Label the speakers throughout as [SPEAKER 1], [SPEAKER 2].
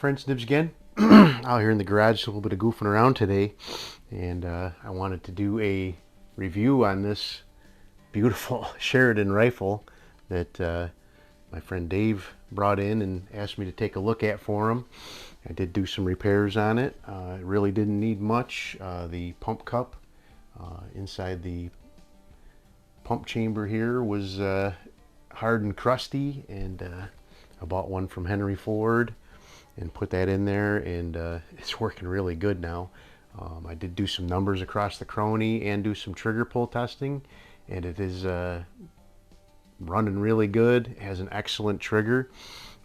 [SPEAKER 1] friends, Nibs again. Out here in the garage, a little bit of goofing around today, and I wanted to do a review on this beautiful Sheridan rifle that my friend Dave brought in and asked me to take a look at for him. I did do some repairs on it. It really didn't need much. The pump cup inside the pump chamber here was hard and crusty, and I bought one from Henry Ford and put that in there, and it's working really good now. I did do some numbers across the chrony and do some trigger pull testing, and it is running really good. It has an excellent trigger.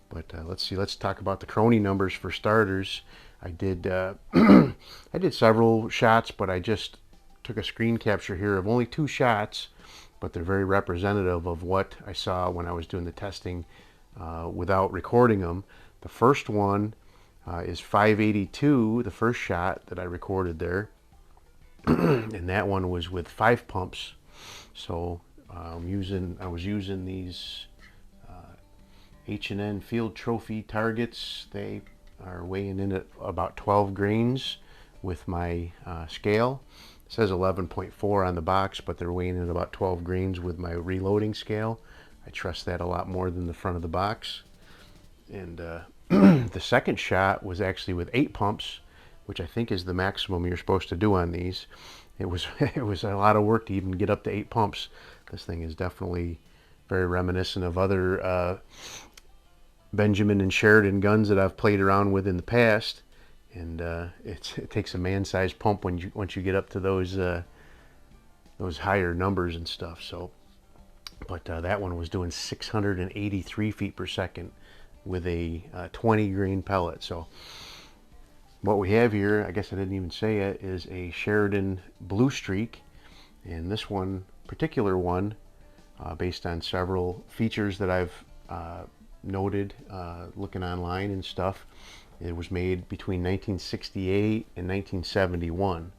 [SPEAKER 1] But let's see, let's talk about the chrony numbers for starters. I did I did several shots, but I just took a screen capture here of only 2 shots, but they're very representative of what I saw when I was doing the testing without recording them. The first one is 582, the first shot that I recorded there, and that one was with 5 pumps. So I was using these H&N Field Trophy targets. They are weighing in at about 12 grains with my scale. It says 11.4 on the box, but they're weighing in at about 12 grains with my reloading scale. I trust that a lot more than the front of the box. And the second shot was actually with 8 pumps, which I think is the maximum you're supposed to do on these. It was a lot of work to even get up to 8 pumps. This thing is definitely very reminiscent of other Benjamin and Sheridan guns that I've played around with in the past, and it takes a man-sized pump once you get up to those higher numbers and stuff. So, but that one was doing 683 feet per second with a 20 grain pellet. So what we have here, I guess I didn't even say it, is a Sheridan Blue Streak, and this particular one, based on several features that I've noted looking online and stuff, it was made between 1968 and 1971.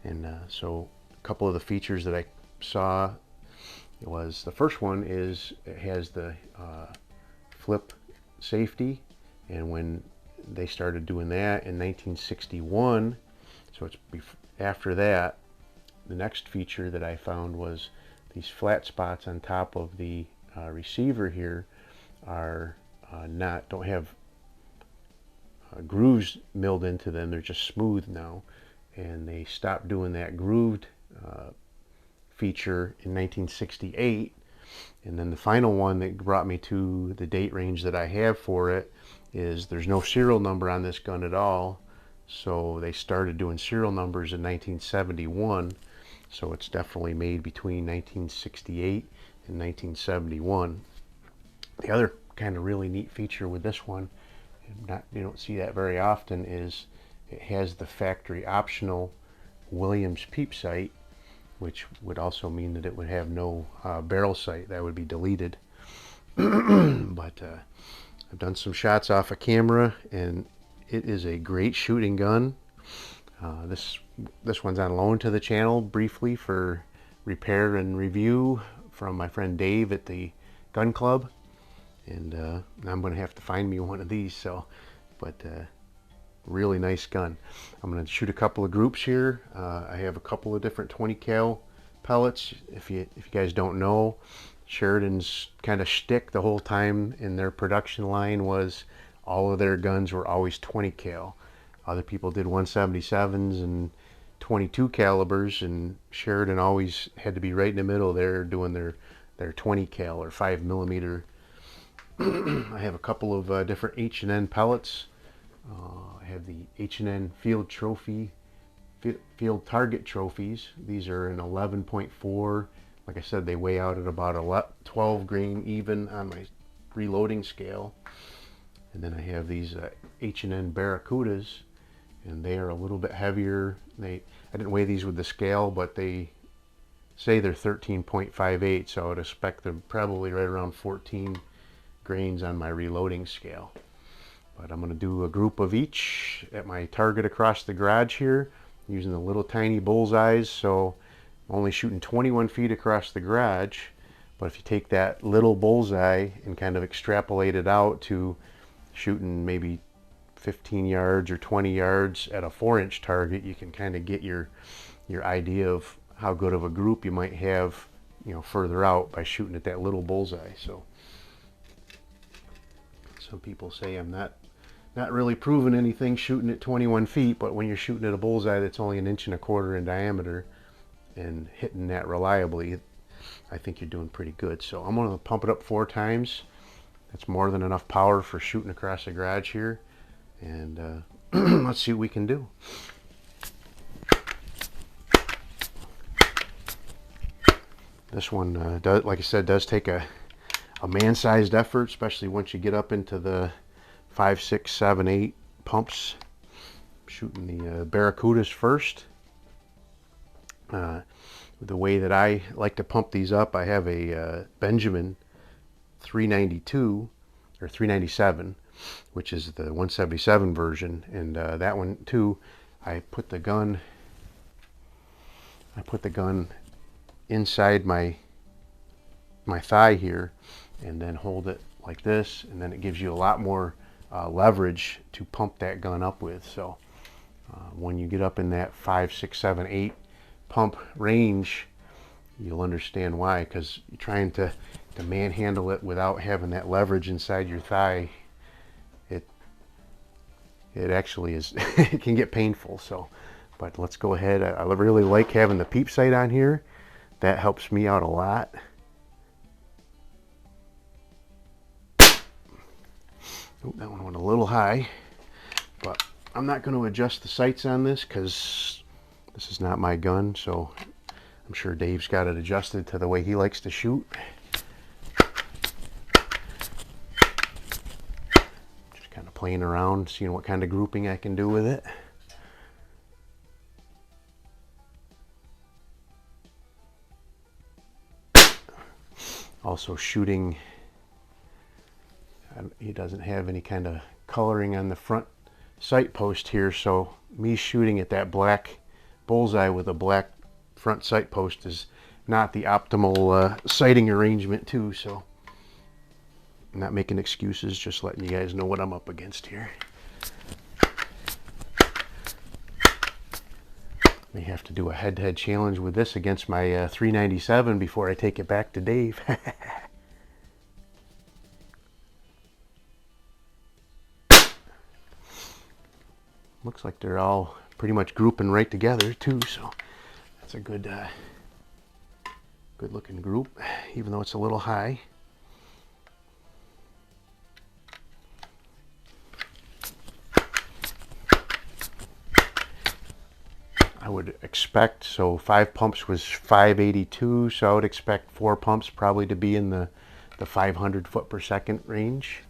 [SPEAKER 1] And so a couple of the features that I saw was, the first one is it has the flip safety, and when they started doing that in 1961, so it's after that, the next feature that I found was these flat spots on top of the receiver here are don't have grooves milled into them. They're just smooth now, and they stopped doing that grooved feature in 1968. And then the final one that brought me to the date range that I have for it is there's no serial number on this gun at all, so they started doing serial numbers in 1971. So it's definitely made between 1968 and 1971. The other kind of really neat feature with this one, you don't see that very often, is it has the factory optional Williams peep sight, which would also mean that it would have no barrel sight. That would be deleted. But I've done some shots off of camera, and it is a great shooting gun. This one's on loan to the channel briefly for repair and review from my friend Dave at the gun club, and I'm going to have to find me one of these. So, but really nice gun. I'm going to shoot a couple of groups here. I have a couple of different 20 cal pellets. If you guys don't know, Sheridan's kind of shtick the whole time in their production line was all of their guns were always 20 cal. Other people did 177s and 22 calibers, and Sheridan always had to be right in the middle there doing their 20 cal or 5mm. I have a couple of different H&N pellets. I have the H&N Field Target Trophies. These are an 11.4. Like I said, they weigh out at about 12 grain even on my reloading scale. And then I have these H&N Barracudas, and they are a little bit heavier. I didn't weigh these with the scale, but they say they're 13.58, so I would expect they're probably right around 14 grains on my reloading scale. But I'm going to do a group of each at my target across the garage here, using the little tiny bullseyes. So I'm only shooting 21 feet across the garage, but if you take that little bullseye and kind of extrapolate it out to shooting maybe 15 yards or 20 yards at a 4-inch target, you can kind of get your idea of how good of a group you might have, you know, further out by shooting at that little bullseye. So some people say I'm not really proving anything shooting at 21 feet, but when you're shooting at a bullseye that's only 1.25 inches in diameter and hitting that reliably, I think you're doing pretty good. So I'm going to pump it up 4 times. That's more than enough power for shooting across the garage here. And let's see what we can do. This one, does, like I said, does take a man-sized effort, especially once you get up into the 5, 6, 7, 8 pumps. I'm shooting the Barracudas first. The way that I like to pump these up, I have a Benjamin 392 or 397, which is the 177 version, and that one too, I put the gun inside my thigh here, and then hold it like this, and then it gives you a lot more leverage to pump that gun up with. So when you get up in that 5, 6, 7, 8 pump range, you'll understand why, because you're trying to manhandle it without having that leverage inside your thigh. It actually is it can get painful. So but let's go ahead. I really like having the peep sight on here. That helps me out a lot. Oh, that one went a little high, but I'm not going to adjust the sights on this because this is not my gun, so I'm sure Dave's got it adjusted to the way he likes to shoot. Just kind of playing around, seeing what kind of grouping I can do with it. Also shooting, he doesn't have any kind of coloring on the front sight post here, so me shooting at that black bullseye with a black front sight post is not the optimal sighting arrangement too. So I'm not making excuses, just letting you guys know what I'm up against here. May have to do a head-to-head challenge with this against my 397 before I take it back to Dave. Looks like they're all pretty much grouping right together too, so that's a good looking group, even though it's a little high. I would expect, so 5 pumps was 582, so I would expect 4 pumps probably to be in the 500 foot per second range.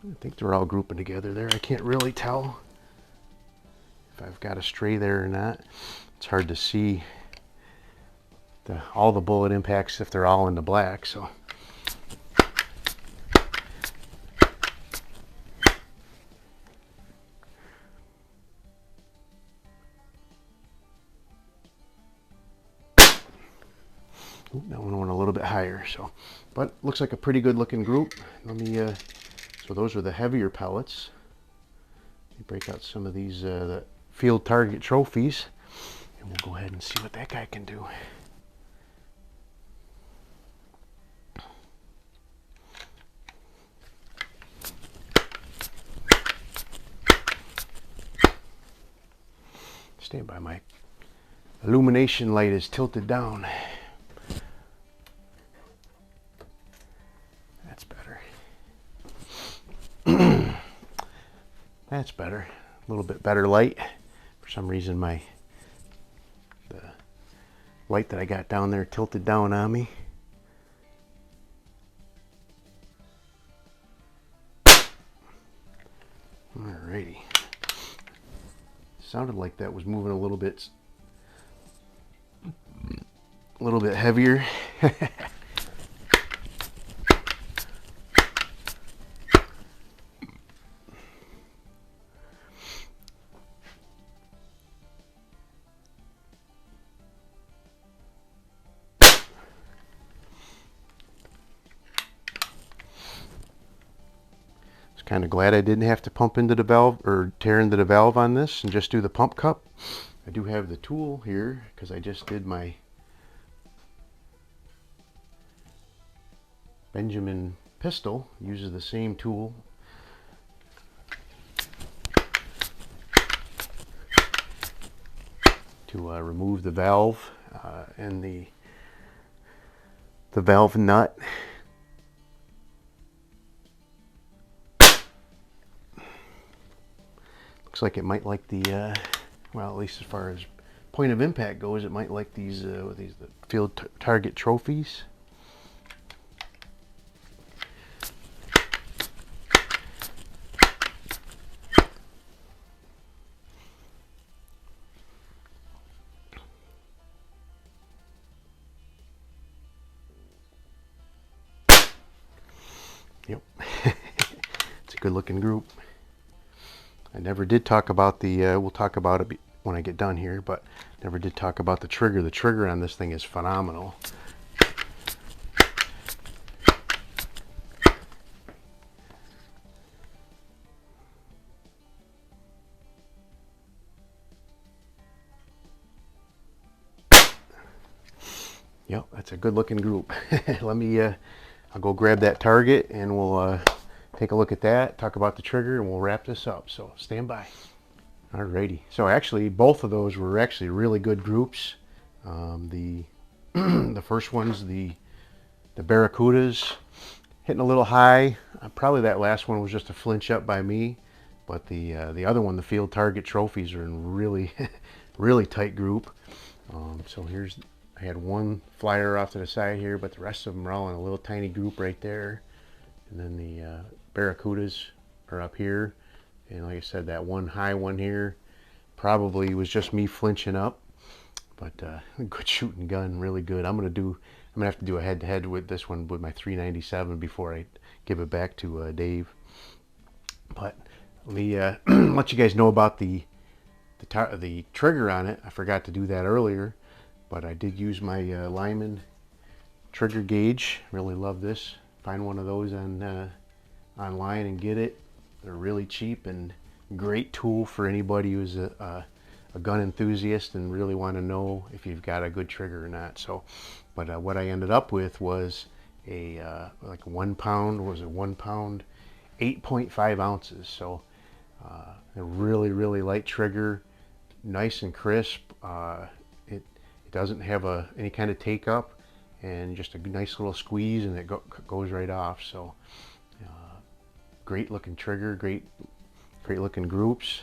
[SPEAKER 1] I think they're all grouping together there. I can't really tell if I've got a stray there or not. It's hard to see all the bullet impacts if they're all in the black. So that one went a little bit higher. So, but looks like a pretty good looking group. Let me so those are the heavier pellets. Let me break out some of these the field target trophies, and we'll go ahead and see what that guy can do. Stand by, my illumination light is tilted down. That's better. A little bit better light. For some reason the light that I got down there tilted down on me. Alrighty. Sounded like that was moving a little bit heavier. Kind of glad I didn't have to pump into the valve or tear into the valve on this and just do the pump cup. I do have the tool here because I just did my Benjamin pistol. Uses the same tool. To remove the valve and the valve nut. Looks like it might like the well, at least as far as point of impact goes, it might like these the field target trophies. Yep, it's a good looking group. I never did talk about the, we'll talk about it when I get done here, but never did talk about the trigger. The trigger on this thing is phenomenal. Yep, that's a good looking group. Let me, I'll go grab that target and we'll take a look at that, talk about the trigger, and we'll wrap this up. So stand by. Alrighty. So actually, both of those were actually really good groups. The the first one's the Barracudas, hitting a little high. Probably that last one was just a flinch up by me, but the other one, the field target trophies, are in really really tight group. So here's, I had one flyer off to the side here, but the rest of them are all in a little tiny group right there. And then the Barracudas are up here, and like I said, that one high one here probably was just me flinching up, but good shooting gun, really good. I'm gonna have to do a head-to-head with this one with my 397 before I give it back to Dave. But let me let you guys know about the trigger on it. I forgot to do that earlier, but I did use my Lyman trigger gauge. Really love this. Find one of those on online and get it. They're really cheap and great tool for anybody who's a gun enthusiast and really want to know if you've got a good trigger or not. So, but what I ended up with was a like 1 pound. What was it? 1 pound, 8.5 ounces. So a really light trigger, nice and crisp. It doesn't have any kind of take up, and just a nice little squeeze and it goes right off. So great looking trigger, great looking groups.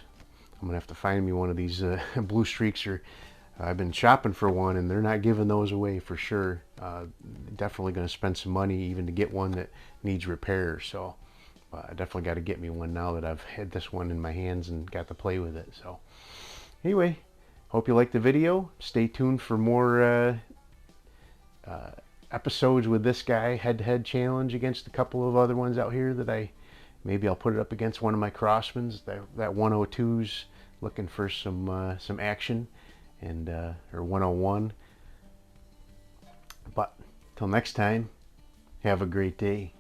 [SPEAKER 1] I'm gonna have to find me one of these Blue Streaks, or I've been shopping for one and they're not giving those away for sure. Definitely gonna spend some money even to get one that needs repair. So I definitely got to get me one now that I've had this one in my hands and got to play with it. So anyway, hope you liked the video. Stay tuned for more episodes with this guy, head-to-head challenge against a couple of other ones out here that maybe I'll put it up against one of my Crosmans, that 102's looking for some action, and or 101. But till next time, have a great day.